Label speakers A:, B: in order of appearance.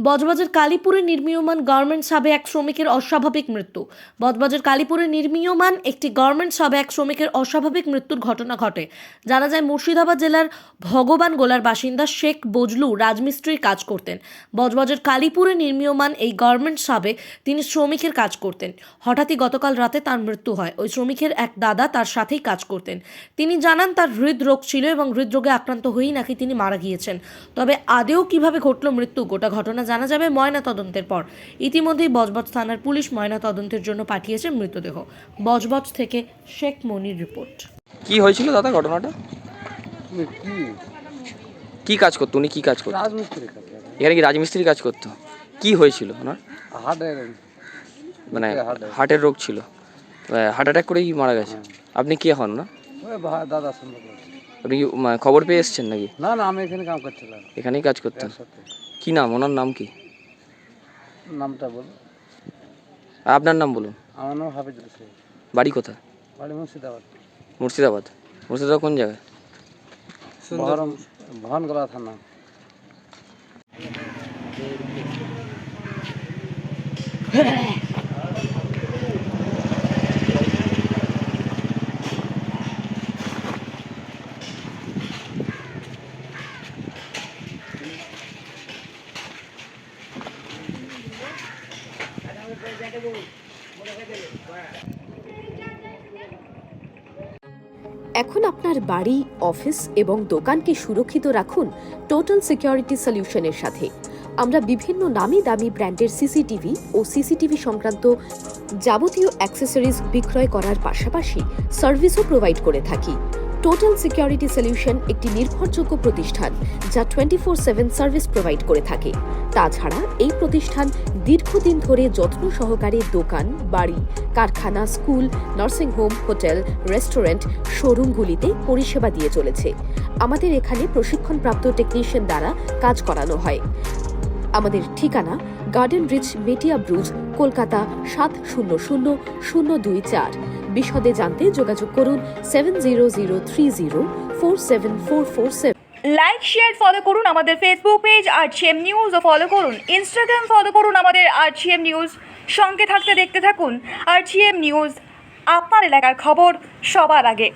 A: বজবজের কালীপুরে নির্মীয়মান garments হাবে এক শ্রমিকের অস্বাভাবিক মৃত্যু। বজবজের কালীপুরে নির্মীয়মান একটি গার্মেন্টস হাবে এক শ্রমিকের অস্বাভাবিক মৃত্যুর ঘটনা ঘটে। জানা যায় মুর্শিদাবাদ জেলার ভগবানগোলার বাসিন্দা শেখ বজলু রাজমিস্ত্রির কাজ করতেন। বজবজের কালীপুরে নির্মীয়মান এই গার্মেন্টস হাবে তিনি শ্রমিকের কাজ করতেন। হঠাৎই গতকাল রাতে তার মৃত্যু হয়। ওই শ্রমিকের এক দাদা তার সাথেই কাজ করতেন। তিনি জানান তার হৃদরোগ ছিল এবং হৃদরোগে আক্রান্ত হয়েই নাকি তিনি মারা গিয়েছেন। তবে আদেও কিভাবে ঘটল মৃত্যু, গোটা ঘটনা জানা যাবে ময়না তদন্তের পর। ইতিমধ্যেই বজবজ থানার পুলিশ ময়না তদন্তের জন্য পাঠিয়েছে মৃতদেহ। বজবজ থেকে শেখ মনির রিপোর্ট।
B: কি হয়েছিল দাদা ঘটনাটা? কি কাজ করতো উনি? কি কাজ করতো?
C: রাজমিস্ত্রি কাজ করে।
B: এখানে কি রাজমিস্ত্রি কাজ করতো? কি হয়েছিল ওনার?
C: হার্টের
B: মানে
C: হার্টের।
B: হার্টের রোগ ছিল, হার্ট অ্যাটাক করেই মারা গেছে। আপনি কে হন না?
C: ওই ভাই দাদা সম্পর্ক।
B: আপনি কি খবর পেয়ে এসেছেন নাকি?
C: না না, আমি এখানে কাম করছিলাম।
B: এখানেই কাজ করতেন?
C: এর সাথে।
B: কি নাম ওনার? নাম কি?
C: নামটা বলো।
B: আপনার নাম বলুন।
C: আমার নাম হাফিজুল ইসলাম।
B: বাড়ি কোথায়?
C: বাড়ি মুর্শিদাবাদ।
B: মুর্শিদাবাদ? মুর্শিদাবাদ কোন জায়গায়?
C: ভগবানগোলা থানা।
D: এখন আপনার বাড়ি, অফিস এবং দোকানকে সুরক্ষিত রাখুন টোটাল সিকিউরিটি সলিউশনের সাথে। আমরা বিভিন্ন নামি দামি ব্র্যান্ডের সিসিটিভি ও সিসিটিভি সংক্রান্ত যাবতীয় অ্যাক্সেসরিজ বিক্রয় করার পাশাপাশি সার্ভিসও প্রোভাইড করে থাকি। টোটাল সিকিউরিটি সলিউশন একটি নির্ভরযোগ্য প্রতিষ্ঠান যা 24/7 সার্ভিস প্রোভাইড করে থাকে। তাছাড়া এই প্রতিষ্ঠান দীর্ঘদিন ধরে যত্ন সহকারে দোকান, বাড়ি, কারখানা, স্কুল, নার্সিংহোম, হোটেল, রেস্টুরেন্ট, শোরুমগুলিতে পরিষেবা দিয়ে চলেছে। আমাদের এখানে প্রশিক্ষণপ্রাপ্ত টেকনিশিয়ান দ্বারা কাজ করানো হয়। আমাদের ঠিকানা গার্ডেন রিচ, মেটিয়া ব্রুজ, কলকাতা 700024। বিশদে জানতে যোগাযোগ করুন 7003047447।
E: লাইক, শেয়ার, ফলো করুন আমাদের ফেসবুক পেজ আরটিএম নিউজ ও ফলো করুন ইনস্টাগ্রাম, ফলো করুন আমাদের আরটিএম নিউজ। সঙ্গে থাকতে দেখতে থাকুন আরটিএম নিউজ, আপনার এলাকার খবর সবার আগে।